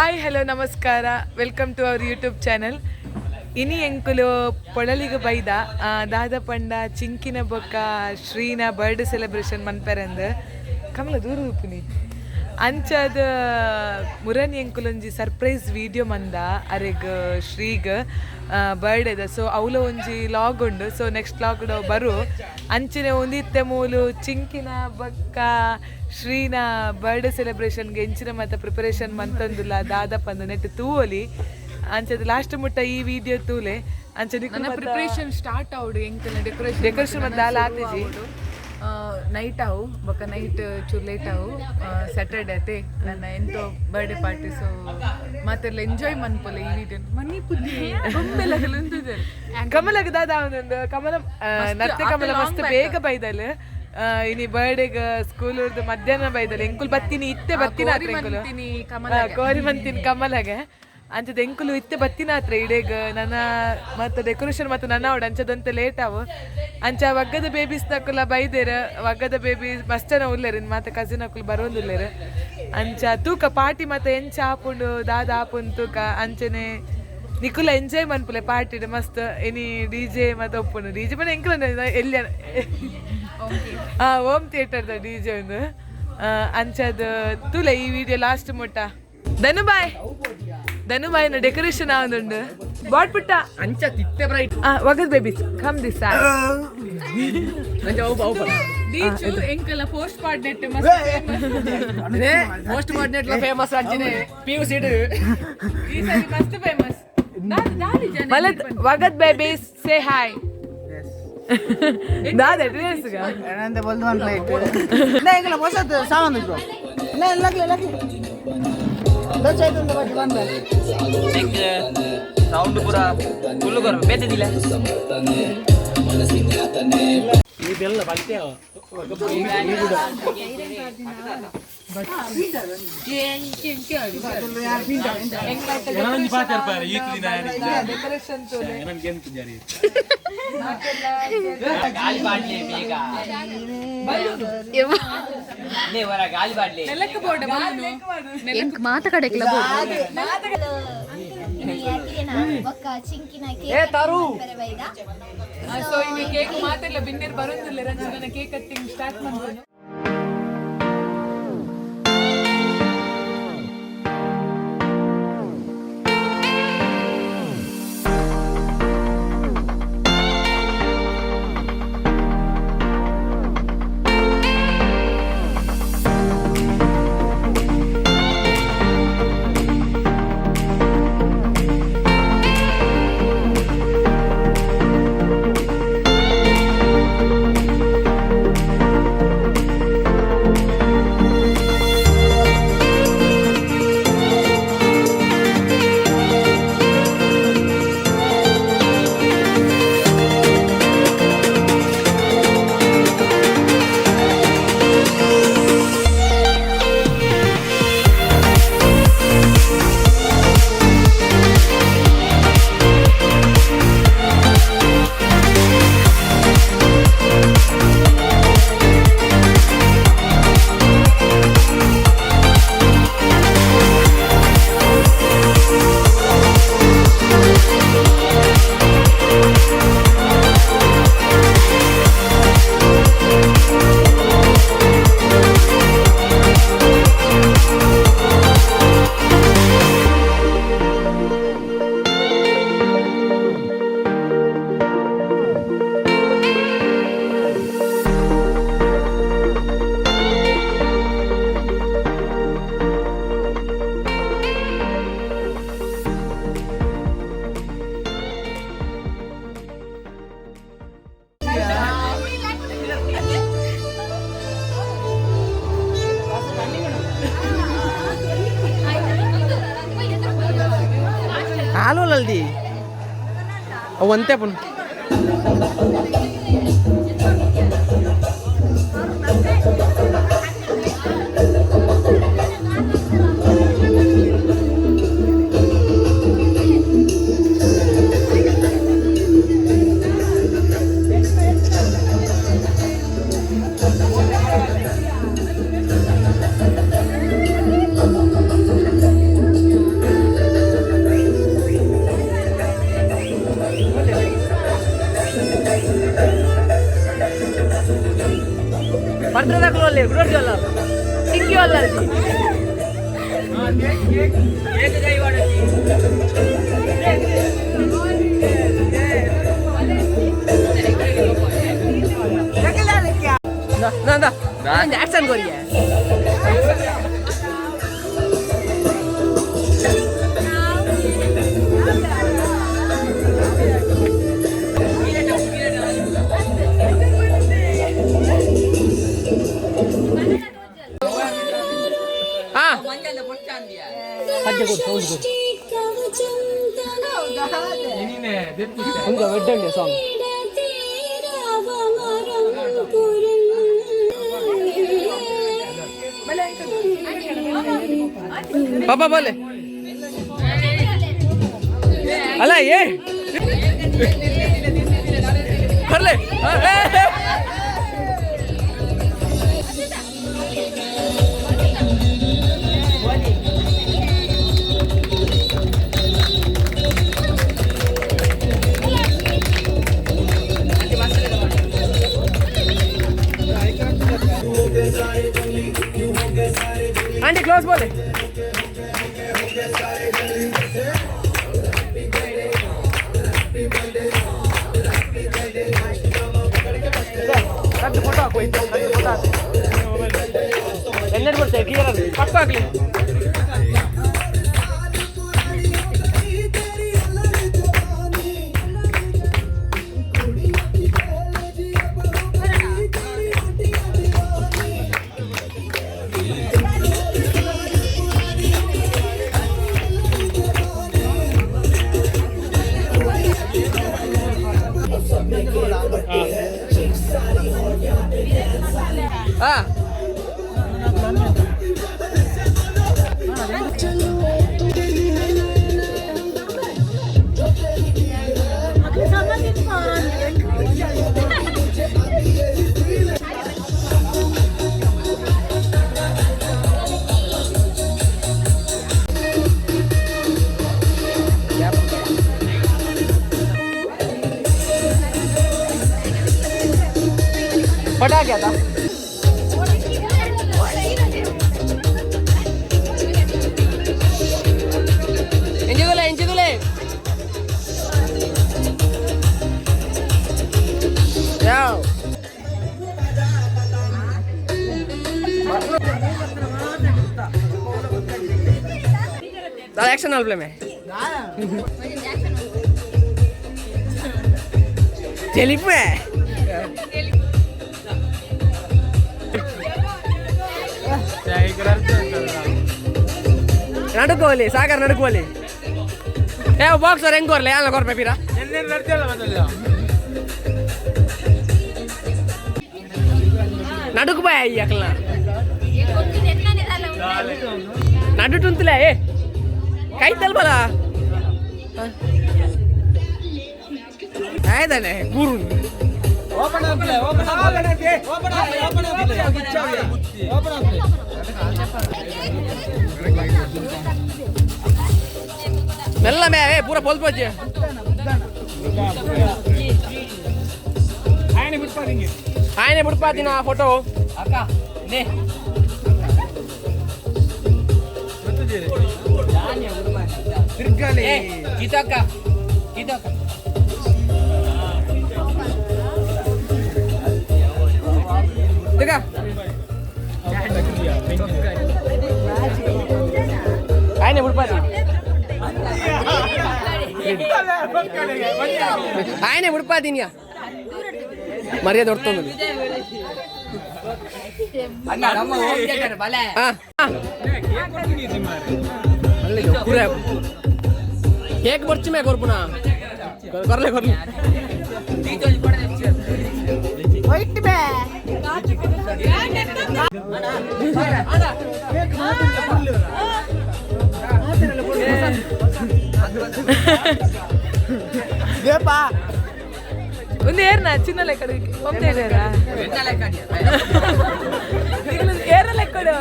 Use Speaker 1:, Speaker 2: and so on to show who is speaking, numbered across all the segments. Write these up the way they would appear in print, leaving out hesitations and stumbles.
Speaker 1: Hi hello ನಮಸ್ಕಾರ, welcome to our YouTube channel. ಇನಿ ಎಂಕುಲು ಪೊಳಲಿಗೆ ಬೈದ ದಾದ ಪಂಡ ಚಿಂಕಿನ ಬೊಕ್ಕ ಶ್ರೀನ ಬರ್ಡ್ ಸೆಲೆಬ್ರೇಷನ್ ಮನ್ಪೆರಂದ್ ಕಮಲ ದೂರ ಉಪ್ಪುನಿ ಅಂಚದ ಮುರನಿ ಎಂಕುಲೊಂಜಿ ಸರ್ಪ್ರೈಸ್ ವಿಡಿಯೋ ಮಂದ ಅರೆಗ್ ಶ್ರೀಗ್ ಬರ್ಡೇದ. ಸೊ ಅವಲ ಒಂಜಿ ಲಾಗ್ ಉಂಡು. ಸೊ ನೆಕ್ಸ್ಟ್ ಲಾಗ್ ಬರು ಅಂಚಿನ ಒಂದಿತ್ತೆ ಮೂಲು ಚಿಂಕಿನ ಬೊಕ್ಕ ಶ್ರೀನ ಬರ್ಡೇ ಸೆಲೆಬ್ರೇಷನ್ಗೆ ಎಂಚಿನ ಮತ್ತು ಪ್ರಿಪರೇಷನ್ ಮಂತಂದುಲ್ಲ ದಾದ ಪಂದು ನೆಟ್ ತೂವಲಿ ಅಂಚದ ಲಾಸ್ಟ್ ಮುಟ್ಟ ಈ ವಿಡಿಯೋ ತೂಲೆ ಅಂಚ
Speaker 2: ಪ್ರಿಪರೇಷನ್ ಸ್ಟಾರ್ಟ್ ಆವಡು ಎಂಕಲ್ನ
Speaker 1: ಡೆಕೋರೇಷನ್ ಮತ್ತೆ ದಾಲ ಆತಿಜಿ
Speaker 2: ನೈಟ್ ಆವು ಬೊಕ್ಕ ನೈಟ್ ಚೂರು ಲೇಟ್ ಆವು ಸ್ಯಾಟರ್ಡೆ ಅತೆ ನನ್ನ ಎಂಟೋ ಬರ್ಡೇ ಪಾರ್ಟಿ. ಸೊ ಮಾತೆಲ್ಲ ಎಂಜಾಯ್ ಮನ್ಪೊಲೆ ಈ ವಿಡಿಯೋ ಮನಿ ಪುದ್ದಿ
Speaker 1: ಕಮಲಗ ದಾದ ಅವನೊಂದು ಕಮಲ ನತ್ತೆ ಕಮಲ ಮಸ್ತ್ ಬೇಗ ಬೈದಲ್ ಇನಿ ಬರ್ಡೇಗ ಸ್ಕೂಲ್ ಮಧ್ಯಾಹ್ನ ಬೈದಲ್ ಎಂಕುಲ್ ಬತ್ತೀನಿ ಇತ್ತೆ ಬತ್ತಿನ ಕೋರಿ ಮಂತಿನ ಕಮಲಗೆ ಅಂಚದ ಎಂಕುಲು ಇತ್ತೆ ಬತ್ತಿನ ಹತ್ರ ಇಡೇಗ ನನ್ನ ಮತ್ತು ಡೆಕೋರೇಷನ್ ಮತ್ತು ನನ್ನ ಅವಡು ಅಂಚದಂತೆ ಲೇಟ್ ಆವು ಅಂಚ ಒಗ್ಗದ ಬೇಬೀಸ್ ನಕ್ಕುಲ ಬೈದೇರ ಒಗ್ಗದ ಬೇಬಿ ಮಸ್ತನ ಉಲ್ಲೇರು ಮತ್ತೆ ಕಸಿನ್ ಅಕ್ಕುಲು ಬರೋದಿಲ್ಲೇರು ಅಂಚ ತೂಕ ಪಾರ್ಟಿ ಮತ್ತೆ ಎಂಚ ಆಪುಂಡು ದಾದ ಆಪುಂಡು ತೂಕ ಅಂಚನೆ ನಿಕುಲ ಎಂಜಾಯ್ ಮನ್ಪುಲೆ ಪಾರ್ಟಿ ಮಸ್ತ್ ಇನಿ ಡಿ ಜೆ ಮತ್ತೆ ಒಪ್ಪುಂಡು ಡಿ ಜೆ ಮನೆ ಎಂಕುಲ ಎಲ್ಲಿ ಹೋಮ್ ಥಿಯೇಟರ್ದ ಡಿ ಜೆ ಒಂದು ಅಂಚದ ತುಲೆ ಈ ವಿಡಿಯೋ ಲಾಸ್ಟ್ ಮುಟ್ಟ ಧನುಬಾಯಿನ ಡೆಕೋರೇಷನ್ ಆವೊಂದುಂಡು ಬಾಟ್ ಪುಟ್ಟ
Speaker 2: ಅಂಚ ತಿತ್ತೆ ಬ್ರೈಟ್
Speaker 1: ಒಗದ್ ಬೇಬೀಸ್ ಕಮ್ ದಿಸ್
Speaker 2: ದೀಚು ಎಂಕಲ ಪೋಸ್ಟ್ ಪಾರ್ಟ್ನೆಟ್ ಮೋಸ್ಟ್ ಪಾರ್ಟ್ನೆಟ್ ಫೇಮಸ್ ಅಂಚಿನೆ ಪಿಯುಸಿ ಈ ಸರಿ ಮಸ್ತ್ ಫೇಮಸ್ ದಾಲಿ ಜನ
Speaker 1: ಮಲತ್ ಒಗದ್ ಬೇಬೀಸ್ ಸೇ ಹಾಯ್ दादा ड्रेस का
Speaker 3: ಏನಂತ बोलतो ಒನ್ ಪ್ಲೇಟ್ ಇಲ್ಲ ಈಗ ಹೊಸದು ಸಾಮಾನು ಇತ್ತು ಇಲ್ಲ ಲಗ್ಲಿ ದೋಚ ಆಯ್ತು ಅಂತ ಬಾಕಿ ಬಂದ
Speaker 4: ಚೆಕ್ ಸೌಂಡ್ ಪೂರಾ ಫುಲ್ ಕರ ಬೇತೆ ದಿಲ್ಲ
Speaker 3: ಇದೆಲ್ಲ ಬಲ್ತೆ
Speaker 4: ಗಾಳಿ ಬಾಡ್ಲಿ ಬೇಗ ನೇ ವರ ಗಾಳಿ ಬಾಡ್ಲಿ
Speaker 2: ನೆಲಕ್ಕೆ ಬೋರ್ಡ್ ಬಲ್ಲು
Speaker 5: ಎಂಕ್ ಮಾತಾಡಕ್ಲ ಬೋರ್ಡ್
Speaker 3: ಏ ತಾರು
Speaker 2: ಸೊ ಇನ್ನು ಕೇಕ್ ಮಾತೆಲ್ಲ ಬಿನ್ನೇರ್ ಬರೋದಿಲ್ಲ ರಂಜನ ಕೇಕ್ ಕಟ್ಟಿಂಗ್ ಸ್ಟಾರ್ಟ್ ಮಾಡ್ಬೋದು.
Speaker 3: ಹಾಲು ಅಲ್ದಿ ಅವು ಅಂತೆ ಪುನ್
Speaker 2: చింకి వాళ్ళది ಜಾಕ್ಸನ್ ಗೋರಿಯ
Speaker 4: पापा बोले अला ये कर ले आंटी क्लोज बोले फोटो ಹಾಕು ಎಲ್ಲರೂ ಬರ್ತಾರೆ ಕ್ಲಿಯರ್ ಆಗಿ ಪಕ್ಕ ಹಾಕ್ಲಿ फटा गया था इंजुगले जाओ दादा एक्शन वाला प्ले में चली पे ನಡುಕೋಲಿ ಸಾಗರ್ ನಡುಕೋಲಿ ಏ ಬಾಕ್ಸರ್ ಹೆಂಗ್ ಕೊರ್ಲೆ ಅಲ್ಲ ಕೊರ್ಪೆ ಪೀರಾ ನಡುಕು ಬಾಯ್ ಅಯ್ಯಕಲ್ಲ ನಡು ಟುಂತಲೆ ಏ ಕೈ ತಲ್ಬಲ ಆಯ್ತಾನೆ ಗುರು ಓಪನ್ ಅಪ್ ಪ್ಲೇ ಓಪನ್ मेला में है पूरा बोल पहुंचे आयने बुड़पा दी ना फोटो अक्का ने तिरगाले गीता का देखा आयने बुड़पा दी ఆయనే ఉడిపా తినియా మర్యాద దొరుకుతుంది కేక్ ಬರ್ಚಿ ಮೇ ಕೊರ್ಪುನ ಕೊರ್ಲೆ ವೈಟ್ ಬೇ
Speaker 3: దేపా
Speaker 1: ఉంది ఏర్నా చిన్న లెక్కడికి పంపేదేరా ఏర లెక్కడు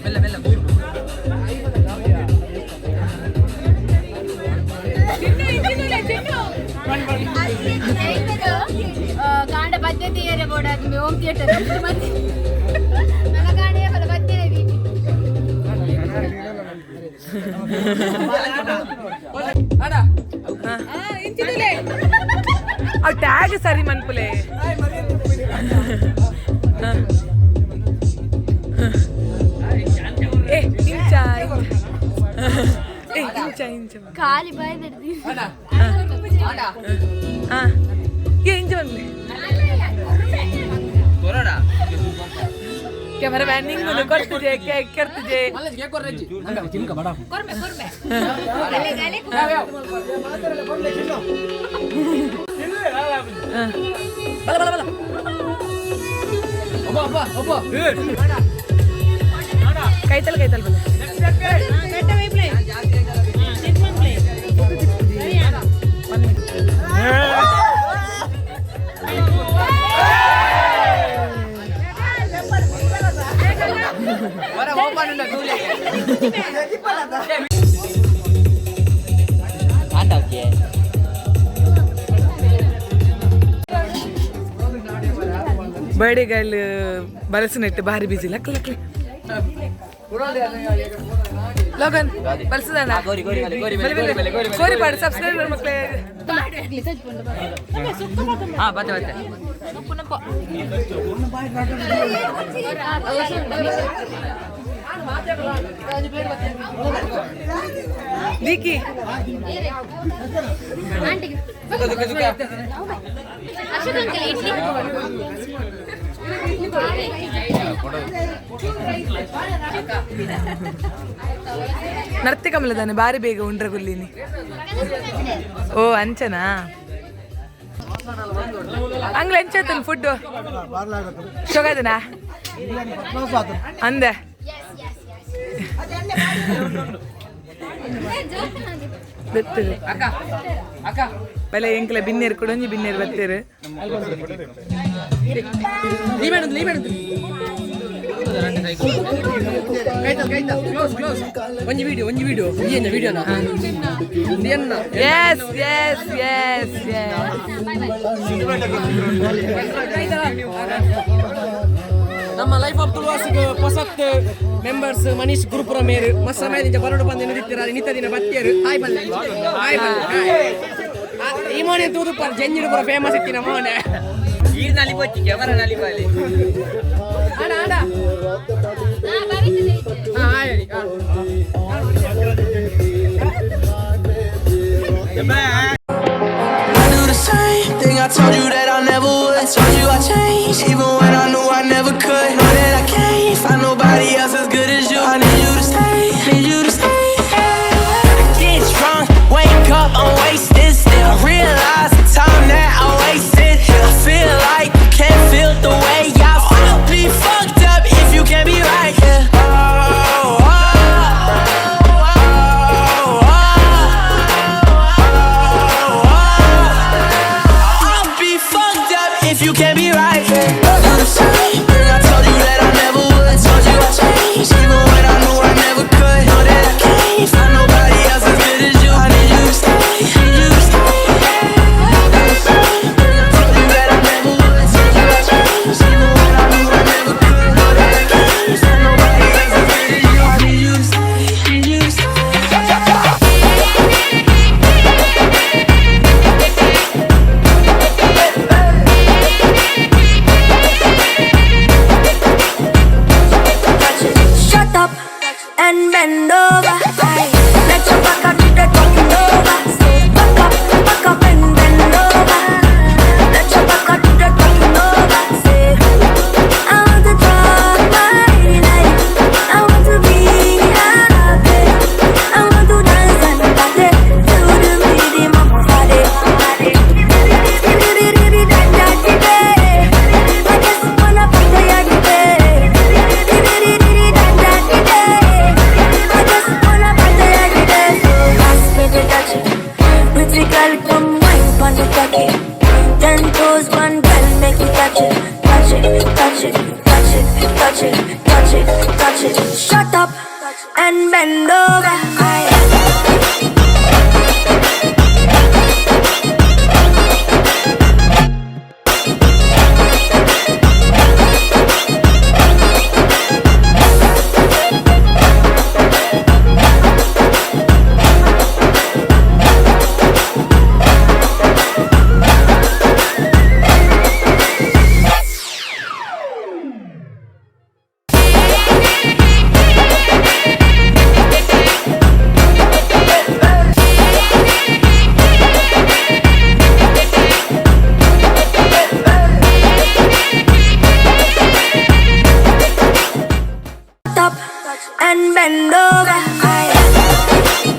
Speaker 1: మెల్ల మెల్ల చిన్న ಅವ್ ಟ್ಯಾಗ್ ಸರಿ ಮನ್ಪುಲೆ ಏ ಇಂಚ ಇಂಚ ಇಂಚ
Speaker 5: ಖಾಲಿ ಬಾಯ್
Speaker 1: ಏ ಇಂಚ ಬಂದ್ಲೆ ಕ್ಯಾಮರಾ ಮ್ಯಾನ್ ನಿಂಗೆ ಕೊಡ್ತಿದ್ದೆ ಕೆರ್ತಿದ್ದೆ ಕೈತಲ್ ಕೈತಲ್ ಬಲ್ಲ ಬರ್ಡೇಗಲ್ ಬಲಸಿನಟ್ಟು ಭಾರಿ ಬಿಸಿ ಲಕ್ ಲಕ್ ಲೋಗನ್ ಬಲ್ಸದಣ್ಣ ಕೋರಿ ಪಾಡು ಸಬ್ಸ್ಕ್ರೈಬರ್ ಮಕ್ಕಳೇ
Speaker 4: ಹಾ ಬತ್ತೆ ಬತ್ತೆ
Speaker 1: ದೀಕಿ ನರ್ತಿ ಕಮಲದಾನೆ ಬಾರಿ ಬೇಗ ಉಂಡ್ರ ಗುಲ್ಲಿನಿ ಓ ಅಂಚನಾ ಅಂಗ್ಲ ಎಂಚತ್ತಲ್ಲ ಫುಡ್ ಶೋಗದನಾ ಅಂದೆ ಬಲೆ ಎಂಕ್ಲ ಬಿನ್ನೇರು ಕೊಡೊಂಜಿ ಬಿನ್ನೇರು ಬತ್ತೇರು
Speaker 4: ಒಂಜಿ ವಿಡಿಯೋ ವಿಡಿಯೋನಾ
Speaker 1: ಎಸ್ ಎಸ್ ಎಸ್
Speaker 6: ನಮ್ಮ ಲೈಫ್ ಆಫ್ ತುಳುವಾಸಿಗ ಹೊಸತ್ ಮೆಂಬರ್ಸ್ ಮನೀಶ್ ಗುರುಪುರ ಮೇರು ಮಸ್ತ್ ಸಮಯದಿಂದ ಬರೋಡು ಬಂದು ನುಡಿತಿರಾರೆ ನಿತ್ತ ದಿನ ಬತ್ತಿಯರು ಹಾಯ್ ಬಲ್ಲೆ ಈ ಮೋನೆ ತೂದು ಪರ್ ಜಂಜಿಡು ಪುರ ಫೇಮಸ್ ಇತ್ತಿನ ಮೋನೆ
Speaker 4: ಈ ನಲಿ ಬಚ್ಚಿ ಕ್ಯಾಮರಾ ನಲಿ ಬಾಲಿ
Speaker 6: ಆಡ ಆಡ hi
Speaker 7: I do the same thing I told you that I never would. Told you I changed, even when I knew I never could. Know that I can't find nobody else as good as you. I need you to stay, need you to stay. I get drunk, wake up, I'm wasted still. I realize the time that I wasted. I feel like you can't feel the way I feel. I'll be fucked up if you can't be right here. You can't be right. Do the same thing I told you that I never would. Told you I changed, even when I knew I never could. Know that I can't find nobody else as good as you. I need you to stay, need you to stay. Do the same thing I told you that I never would. Told you I changed, even when I knew I never could. Know that I can't find nobody else as good as you. I need you to stay, need you to stay.
Speaker 8: And bend over. Let your back up to the talking over. So back up and bend over. Let your back up to the talking over. Say, I want to talk my night. I want to be happy. I want to dance and party to the rhythm of my body. I just wanna party every day. Girl, come wine pon the cocky. 10 toes, one girl, make you touch it, touch it, touch it, touch it, touch it, touch it, touch it. Shut up and bend over. up and bend over. Aye.